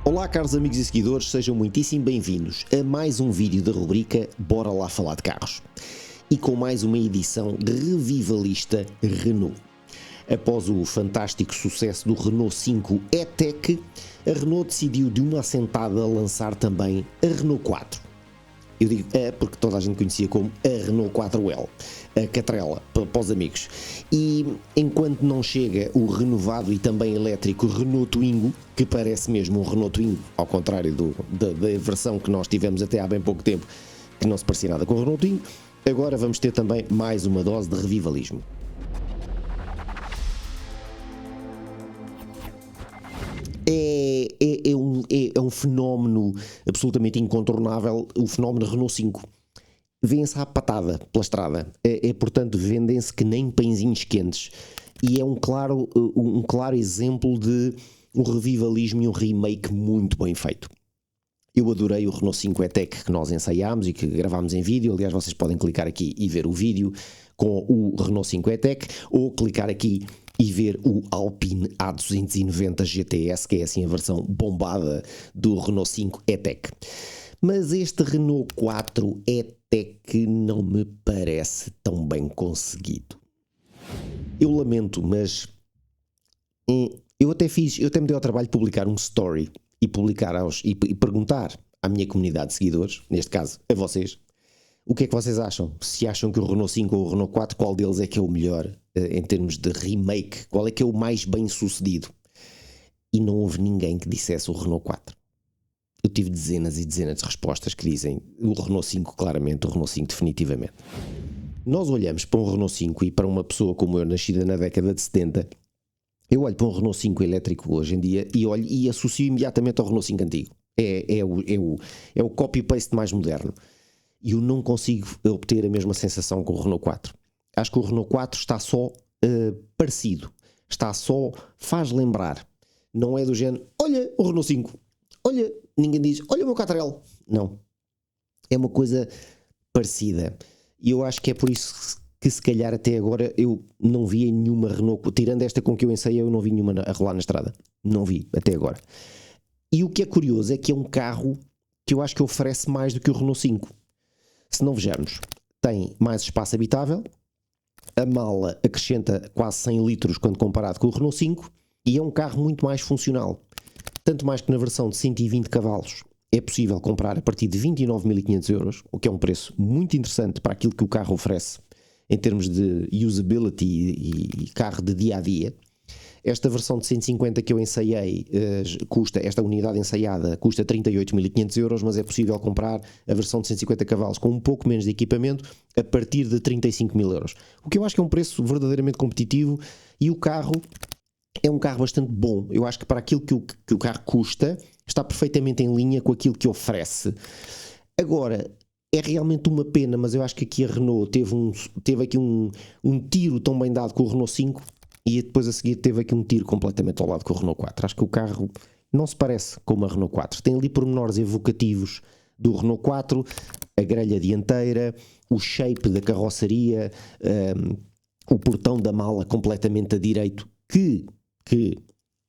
Olá caros amigos e seguidores, sejam muitíssimo bem-vindos a mais um vídeo da rubrica Bora Lá Falar de Carros e com mais uma edição revivalista Renault. Após o fantástico sucesso do Renault 5 E-Tech, a Renault decidiu de uma assentada lançar também a Renault 4. Eu digo porque toda a gente conhecia como a Renault 4L, a Catrela, para os amigos. E enquanto não chega o renovado e também elétrico Renault Twingo, que parece mesmo um Renault Twingo, ao contrário da versão que nós tivemos até há bem pouco tempo, que não se parecia nada com o Renault Twingo, agora vamos ter também mais uma dose de revivalismo. É um fenómeno absolutamente incontornável, o fenómeno Renault 5. Vem-se à patada pela estrada, portanto vendem-se que nem pãezinhos quentes, e é um claro exemplo de um revivalismo e um remake muito bem feito. Eu adorei o Renault 5 E-Tech que nós ensaiámos e que gravámos em vídeo. Aliás, vocês podem clicar aqui e ver o vídeo com o Renault 5 E-Tech, ou clicar aqui e ver o Alpine A290 GTS, que é assim a versão bombada do Renault 5 E-Tech. Mas este Renault 4 E-Tech não me parece tão bem conseguido. Eu lamento, mas eu até me dei ao trabalho de publicar um story e perguntar à minha comunidade de seguidores, neste caso a vocês, o que é que vocês acham? Se acham que o Renault 5 ou o Renault 4, qual deles é que é o melhor em termos de remake? Qual é que é o mais bem sucedido? E não houve ninguém que dissesse o Renault 4. Eu tive dezenas e dezenas de respostas que dizem o Renault 5 claramente, o Renault 5 definitivamente. Nós olhamos para um Renault 5 e para uma pessoa como eu, nascida na década de 70, eu olho para um Renault 5 elétrico hoje em dia e olho e associo imediatamente ao Renault 5 antigo. É o copy-paste mais moderno. E eu não consigo obter a mesma sensação com o Renault 4. Acho que o Renault 4 está só parecido. Faz lembrar. Não é do género, olha o Renault 5. Olha, ninguém diz, olha o meu Catrel. Não. É uma coisa parecida. E eu acho que é por isso que se calhar até agora eu não vi nenhuma Renault, tirando esta com que eu ensaiei, eu não vi nenhuma a rolar na estrada. Não vi, até agora. E o que é curioso é que é um carro que eu acho que oferece mais do que o Renault 5. Se não vejamos, tem mais espaço habitável, a mala acrescenta quase 100 litros quando comparado com o Renault 5 e é um carro muito mais funcional. Tanto mais que na versão de 120 cavalos é possível comprar a partir de 29.500 euros, o que é um preço muito interessante para aquilo que o carro oferece em termos de usability e carro de dia-a-dia. Esta versão de 150 que eu ensaiei, esta unidade ensaiada custa 38.500 euros, mas é possível comprar a versão de 150 cavalos com um pouco menos de equipamento a partir de 35.000 euros. O que eu acho que é um preço verdadeiramente competitivo e o carro é um carro bastante bom. Eu acho que para aquilo que o carro custa, está perfeitamente em linha com aquilo que oferece. Agora, é realmente uma pena, mas eu acho que aqui a Renault teve aqui um tiro tão bem dado com o Renault 5 e depois a seguir teve aqui um tiro completamente ao lado com o Renault 4. Acho que o carro não se parece com uma Renault 4. Tem ali pormenores evocativos do Renault 4, a grelha dianteira, o shape da carroceria, o portão da mala completamente a direito, que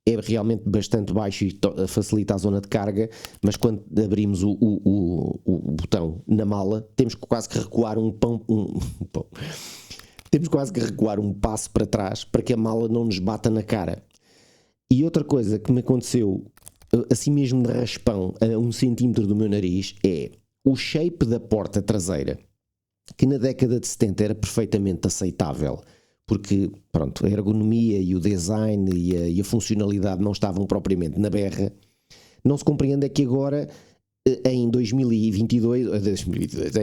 é realmente bastante baixo e facilita a zona de carga, mas quando abrimos o botão na mala, temos quase que recuar temos quase que recuar um passo para trás para que a mala não nos bata na cara. E outra coisa que me aconteceu, assim mesmo de raspão, a 1 centímetro do meu nariz, é o shape da porta traseira, que na década de 70 era perfeitamente aceitável, porque pronto, a ergonomia e o design e a funcionalidade não estavam propriamente na berra. Não se compreende é que agora, em 2022,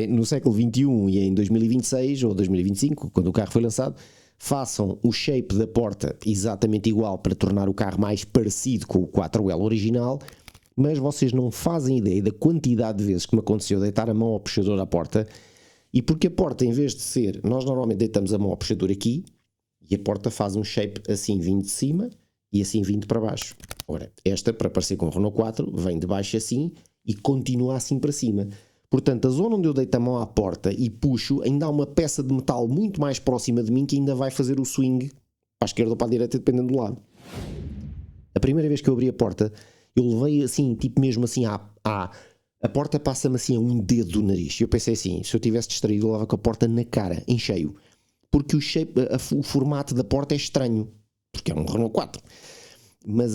no século XXI e em 2026 ou 2025, quando o carro foi lançado, façam o shape da porta exatamente igual para tornar o carro mais parecido com o 4L original, mas vocês não fazem ideia da quantidade de vezes que me aconteceu deitar a mão ao puxador à porta, e porque a porta, em vez de ser, nós normalmente deitamos a mão ao puxador aqui, e a porta faz um shape assim vindo de cima e assim vindo para baixo. Ora, esta, para parecer com o Renault 4, vem de baixo assim e continua assim para cima. Portanto, a zona onde eu deito a mão à porta e puxo, ainda há uma peça de metal muito mais próxima de mim que ainda vai fazer o swing para a esquerda ou para a direita, dependendo do lado. A primeira vez que eu abri a porta, Eu levei assim, tipo mesmo assim, a porta passa-me assim a um dedo do nariz. Eu pensei assim, se eu tivesse distraído, eu levava com a porta na cara, em cheio. Porque o formato da porta é estranho, porque é um Renault 4. Mas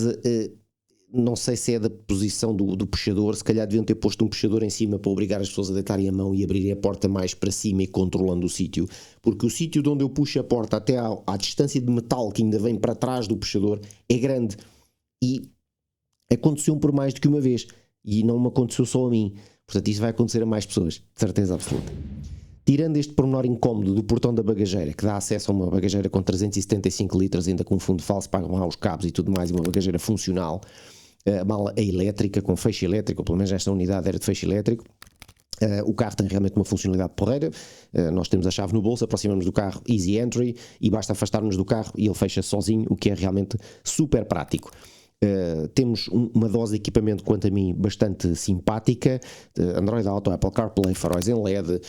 não sei se é da posição do puxador, se calhar deviam ter posto um puxador em cima para obrigar as pessoas a deitarem a mão e abrirem a porta mais para cima e controlando o sítio, porque o sítio de onde eu puxo a porta até à distância de metal que ainda vem para trás do puxador é grande, e aconteceu-me por mais do que uma vez, e não me aconteceu só a mim, portanto isso vai acontecer a mais pessoas, de certeza absoluta. Tirando este pormenor incómodo do portão da bagageira, que dá acesso a uma bagageira com 375 litros, ainda com fundo falso para agarrar os cabos e tudo mais, e uma bagageira funcional, a mala é elétrica, com feixe elétrico, ou pelo menos esta unidade era de feixe elétrico. O carro tem realmente uma funcionalidade porreira. Nós temos a chave no bolso, aproximamos do carro, easy entry, e basta afastar-nos do carro e ele fecha sozinho, o que é realmente super prático. Temos uma dose de equipamento, quanto a mim, bastante simpática. Android Auto, Apple CarPlay, faróis em LED.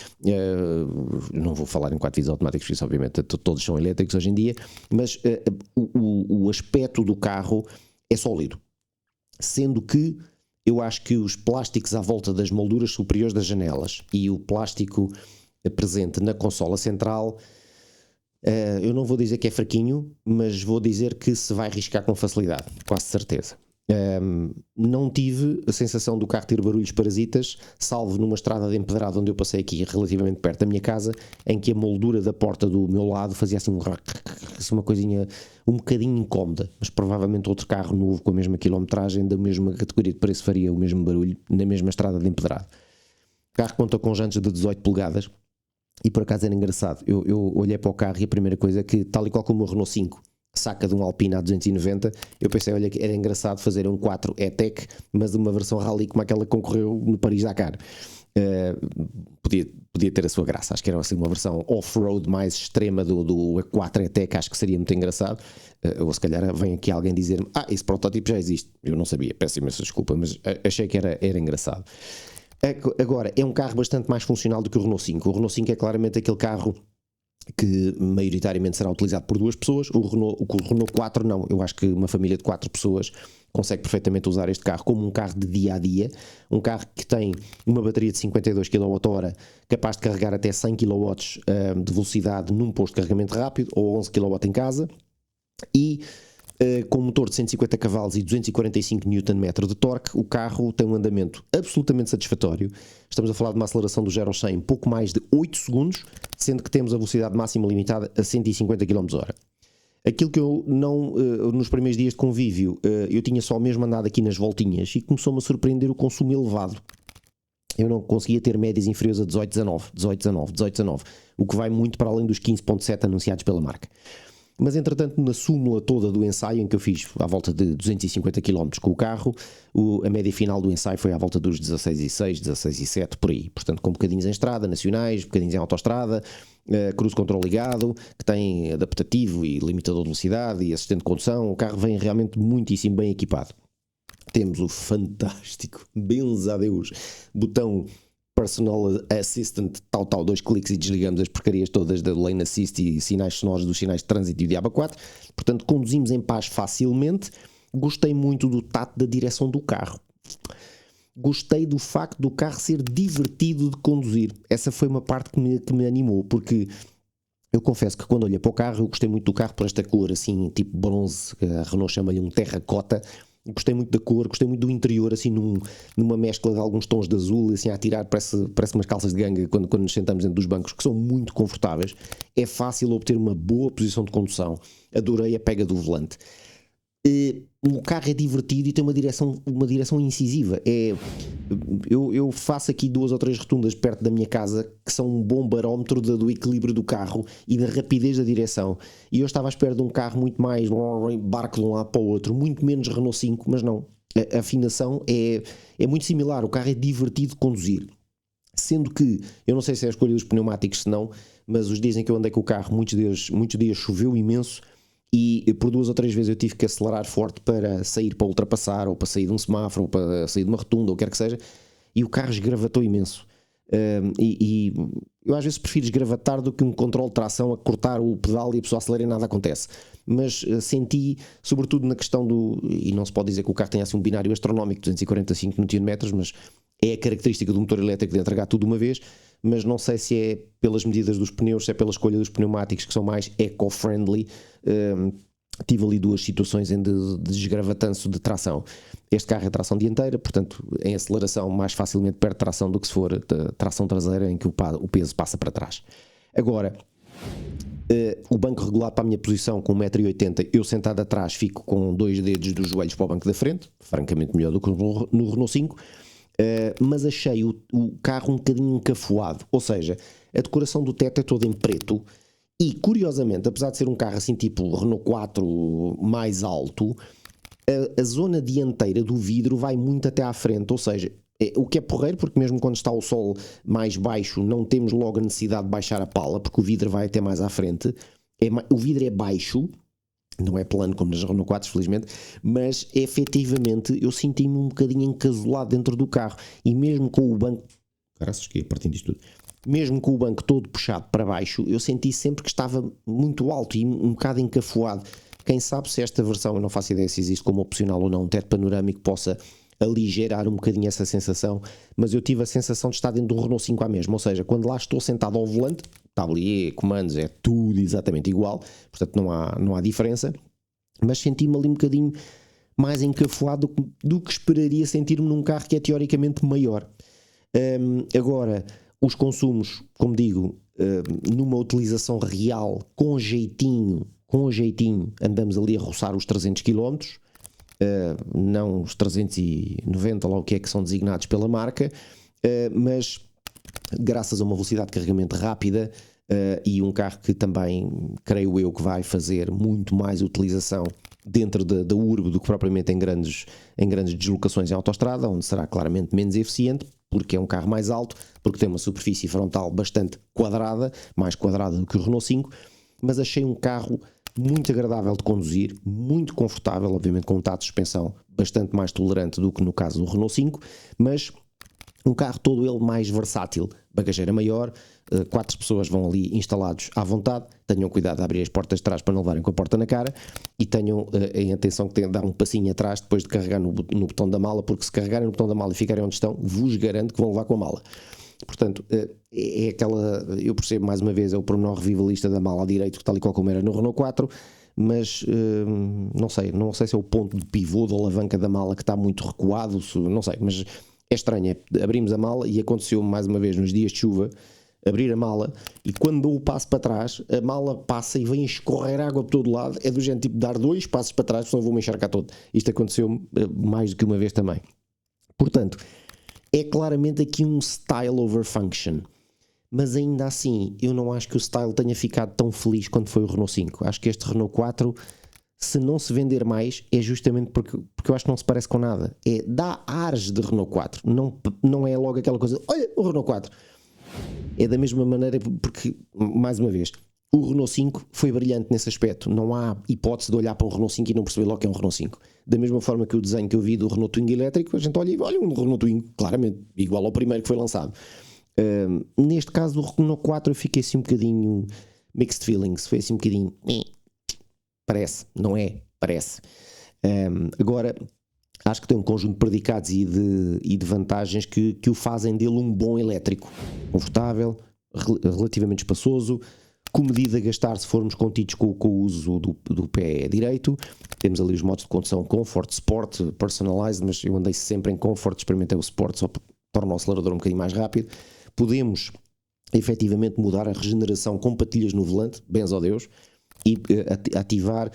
Não vou falar em 4 vidros automáticos, porque isso obviamente todos são elétricos hoje em dia, mas o aspecto do carro é sólido. Sendo que eu acho que os plásticos à volta das molduras superiores das janelas e o plástico presente na consola central, eu não vou dizer que é fraquinho, mas vou dizer que se vai riscar com facilidade, quase certeza. Não tive a sensação do carro ter barulhos parasitas, salvo numa estrada de empedrado onde eu passei aqui relativamente perto da minha casa, em que a moldura da porta do meu lado fazia assim uma coisinha um bocadinho incómoda, mas provavelmente outro carro novo com a mesma quilometragem, da mesma categoria de preço, faria o mesmo barulho na mesma estrada de empedrado. O carro conta com jantes de 18 polegadas e por acaso era engraçado, eu olhei para o carro e a primeira coisa é que, tal e qual como o Renault 5 saca de um Alpina a 290, eu pensei, olha, que era engraçado fazer um 4 E-Tech, mas uma versão rally como aquela que concorreu no Paris-Dakar. Podia ter a sua graça, acho que era assim uma versão off-road mais extrema do 4 E-Tech, acho que seria muito engraçado. Ou se calhar vem aqui alguém dizer-me, esse protótipo já existe, eu não sabia, peço imensa desculpa, mas achei que era engraçado. Agora, é um carro bastante mais funcional do que o Renault 5. O Renault 5 é claramente aquele carro que maioritariamente será utilizado por 2 pessoas. O Renault 4 não, eu acho que uma família de 4 pessoas consegue perfeitamente usar este carro como um carro de dia a dia, um carro que tem uma bateria de 52 kWh capaz de carregar até 100 kW de velocidade num posto de carregamento rápido, ou 11 kW em casa, e com um motor de 150 cavalos e 245 Nm de torque, o carro tem um andamento absolutamente satisfatório. Estamos a falar de uma aceleração do 0 ao 100 em pouco mais de 8 segundos, sendo que temos a velocidade máxima limitada a 150 km/h. Aquilo que eu não, nos primeiros dias de convívio, eu tinha só mesmo andado aqui nas voltinhas e começou-me a surpreender o consumo elevado. Eu não conseguia ter médias inferiores a 18-19, o que vai muito para além dos 15.7 anunciados pela marca. Mas entretanto, na súmula toda do ensaio, em que eu fiz à volta de 250 km com o carro, a média final do ensaio foi à volta dos 16,6, 16,7 por aí. Portanto, com bocadinhos em estrada, nacionais, bocadinhos em autoestrada, cruise control ligado, que tem adaptativo e limitador de velocidade e assistente de condução. O carro vem realmente muitíssimo bem equipado. Temos o fantástico, benza a Deus, botão Personal Assistant, 2 cliques e desligamos as porcarias todas da Lane Assist e sinais sonoros dos sinais de trânsito e o Diabo 4. Portanto, conduzimos em paz facilmente. Gostei muito do tato da direção do carro. Gostei do facto do carro ser divertido de conduzir. Essa foi uma parte que me animou, porque eu confesso que quando olhei para o carro, eu gostei muito do carro por esta cor assim, tipo bronze, a Renault chama-lhe um terracota. Gostei muito da cor, gostei muito do interior, assim numa mescla de alguns tons de azul, assim a tirar, parece umas calças de ganga quando nos sentamos dentro dos bancos, que são muito confortáveis. É fácil obter uma boa posição de condução. Adorei a pega do volante. O carro é divertido e tem uma direção incisiva. Eu faço aqui 2 ou 3 rotundas perto da minha casa que são um bom barómetro do equilíbrio do carro e da rapidez da direção. E eu estava à espera de um carro muito mais barco de um lado para o outro, muito menos Renault 5, mas não. A afinação é muito similar. O carro é divertido de conduzir. Sendo que, eu não sei se é a escolha dos pneumáticos, se não, mas os dias em que eu andei com o carro, muitos dias choveu imenso. E por 2 ou 3 vezes eu tive que acelerar forte para sair, para ultrapassar, ou para sair de um semáforo, ou para sair de uma rotunda, ou o que quer que seja, e o carro esgravatou imenso. E eu às vezes prefiro esgravatar do que um controle de tração a cortar o pedal e a pessoa acelera e nada acontece. Mas senti, sobretudo na questão e não se pode dizer que o carro tenha assim um binário astronómico, 245 Nm, mas é a característica do motor elétrico de entregar tudo de uma vez, mas não sei se é pelas medidas dos pneus, se é pela escolha dos pneumáticos que são mais eco-friendly. Tive ali duas situações de desgravatanço de tração. Este carro é tração dianteira, portanto em aceleração mais facilmente perde tração do que se for tração traseira, em que o peso passa para trás. Agora, o banco regulado para a minha posição com 1,80 m, eu sentado atrás fico com 2 dedos dos joelhos para o banco da frente, francamente melhor do que no Renault 5, mas achei o carro um bocadinho encafuado, ou seja, a decoração do teto é toda em preto e, curiosamente, apesar de ser um carro assim tipo Renault 4 mais alto, a zona dianteira do vidro vai muito até à frente, ou seja, o que é porreiro, porque mesmo quando está o sol mais baixo não temos logo a necessidade de baixar a pala, porque o vidro vai até mais à frente. O vidro é baixo, não é plano como nas Renault 4, felizmente, mas efetivamente eu senti-me um bocadinho encasolado dentro do carro, e mesmo com o banco, caraças, que partindo disto tudo, mesmo com o banco todo puxado para baixo, eu senti sempre que estava muito alto e um bocado encafuado. Quem sabe se esta versão, eu não faço ideia se existe como opcional ou não, um teto panorâmico possa aligerar um bocadinho essa sensação, mas eu tive a sensação de estar dentro de um Renault 5 à mesma, ou seja, quando lá estou sentado ao volante, tablier, comandos, é tudo exatamente igual, portanto não há diferença, mas senti-me ali um bocadinho mais encafuado do que esperaria sentir-me num carro que é teoricamente maior. Agora, os consumos, como digo, numa utilização real, com jeitinho, andamos ali a roçar os 300 km, não os 390, lá o que é que são designados pela marca, mas graças a uma velocidade de carregamento rápida e um carro que também, creio eu, que vai fazer muito mais utilização dentro da urbe do que propriamente em grandes deslocações em autoestrada, onde será claramente menos eficiente, porque é um carro mais alto, porque tem uma superfície frontal bastante quadrada, mais quadrada do que o Renault 5, mas achei um carro muito agradável de conduzir, muito confortável, obviamente com um tato de suspensão bastante mais tolerante do que no caso do Renault 5, mas um carro todo ele mais versátil, bagageira maior, 4 pessoas vão ali instalados à vontade, tenham cuidado de abrir as portas de trás para não levarem com a porta na cara e tenham em atenção que têm de dar um passinho atrás depois de carregar no botão da mala, porque se carregarem no botão da mala e ficarem onde estão, vos garanto que vão levar com a mala. Portanto, é aquela, eu percebo mais uma vez, é o pormenor revivalista da mala à direito, que tal e qual como era no Renault 4, mas não sei se é o ponto de pivô da alavanca da mala que está muito recuado, não sei, mas é estranho. Abrimos a mala e aconteceu mais uma vez nos dias de chuva, abrir a mala e quando dou o passo para trás, a mala passa e vem escorrer água por todo lado, é do género tipo dar 2 passos para trás, senão vou-me encharcar todo. Isto aconteceu mais do que uma vez também. Portanto, é claramente aqui um style over function, mas ainda assim eu não acho que o style tenha ficado tão feliz quanto foi o Renault 5. Acho que este Renault 4, se não se vender mais, é justamente porque eu acho que não se parece com nada. Dá ares de Renault 4, não é logo aquela coisa, olha o Renault 4. É da mesma maneira porque, mais uma vez, o Renault 5 foi brilhante nesse aspecto. Não há hipótese de olhar para um Renault 5 e não perceber logo que é um Renault 5. Da mesma forma que o desenho que eu vi do Renault Twingo elétrico, a gente olha um Renault Twingo, claramente, igual ao primeiro que foi lançado. Neste caso do Renault 4 eu fiquei assim um bocadinho mixed feelings, foi assim um bocadinho parece, não é? Parece. Agora, acho que tem um conjunto de predicados e de vantagens que o fazem dele um bom elétrico. Confortável, relativamente espaçoso, comedido a gastar se formos contidos com o uso do pé direito. Temos ali os modos de condução Comfort, Sport, Personalized, mas eu andei sempre em Comfort, experimentei o Sport, só torna o acelerador um bocadinho mais rápido. Podemos efetivamente mudar a regeneração com patilhas no volante, benzo a Deus, e ativar,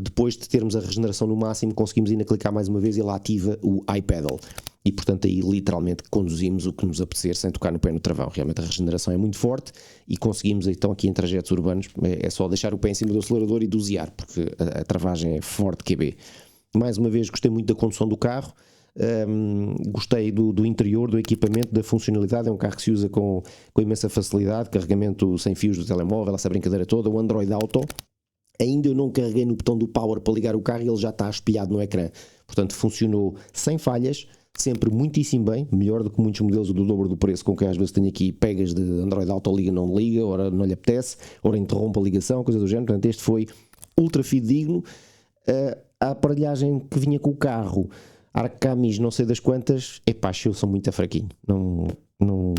depois de termos a regeneração no máximo, conseguimos ainda clicar mais uma vez e ele ativa o iPedal. E portanto aí literalmente conduzimos o que nos apetecer sem tocar no pé no travão. Realmente a regeneração é muito forte e conseguimos então aqui em trajetos urbanos, é só deixar o pé em cima do acelerador e dosear, porque a travagem é forte QB. Mais uma vez gostei muito da condução do carro, gostei do interior, do equipamento, da funcionalidade. É um carro que se usa com imensa facilidade, carregamento sem fios do telemóvel, essa brincadeira toda, o Android Auto. Ainda eu não carreguei no botão do Power para ligar o carro e ele já está espelhado no ecrã. Portanto, funcionou sem falhas, sempre muitíssimo bem, melhor do que muitos modelos do dobro do preço, com que às vezes tenho aqui pegas de Android Auto, liga, não liga, ora não lhe apetece, ora interrompe a ligação, coisa do género. Portanto, este foi ultra fidedigno. A aparelhagem que vinha com o carro, Arcamis não sei das quantas, epá, eu sou muito fraquinho, não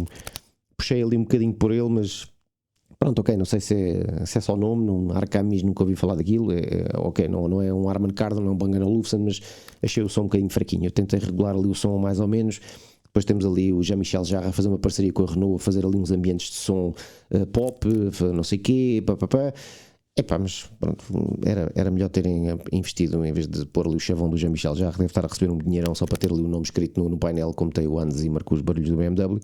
puxei ali um bocadinho por ele, mas pronto, ok, não sei se é só nome, Arcamis nunca ouvi falar daquilo, ok, não é um Harman Kardon, não é um Bang & Olufsen, mas achei o som um bocadinho fraquinho. Eu tentei regular ali o som mais ou menos. Depois temos ali o Jean-Michel Jarre a fazer uma parceria com a Renault, a fazer ali uns ambientes de som pop, não sei o quê, papapá. Epá, mas pronto, era melhor terem investido, em vez de pôr ali o chavão do Jean-Michel Jarre, deve estar a receber um dinheirão só para ter ali o nome escrito no painel, como tem o Andes e marcou os barulhos do BMW.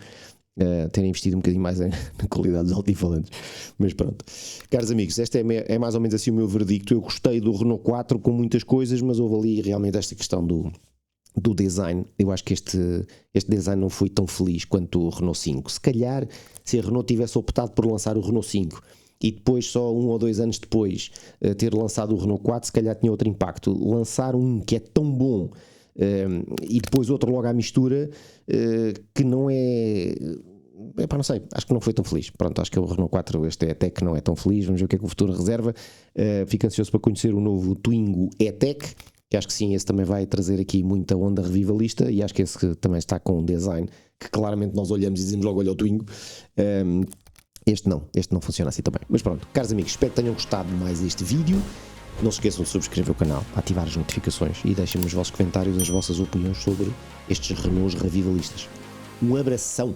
Terem investido um bocadinho mais na qualidade dos altifalantes. Mas pronto, caros amigos, este é mais ou menos assim o meu verdicto. Eu gostei do Renault 4 com muitas coisas, mas houve ali realmente esta questão do design. Eu acho que este design não foi tão feliz quanto o Renault 5. Se calhar, se a Renault tivesse optado por lançar o Renault 5 e depois, só 1 ou 2 anos depois, ter lançado o Renault 4, se calhar tinha outro impacto. Lançar um que é tão bom e depois outro logo à mistura, que não é... Epá, não sei, acho que não foi tão feliz. Pronto, acho que o Renault 4, este E-Tech, não é tão feliz. Vamos ver o que é que o futuro reserva. Fico ansioso para conhecer o novo Twingo E-Tech, que acho que sim, esse também vai trazer aqui muita onda revivalista, e acho que esse também está com um design que claramente nós olhamos e dizemos logo, olha o Twingo. Este não funciona assim também. Mas pronto, caros amigos, espero que tenham gostado mais deste vídeo. Não se esqueçam de subscrever o canal, ativar as notificações e deixem-me os vossos comentários, as vossas opiniões sobre estes Renaults revivalistas. Um abração!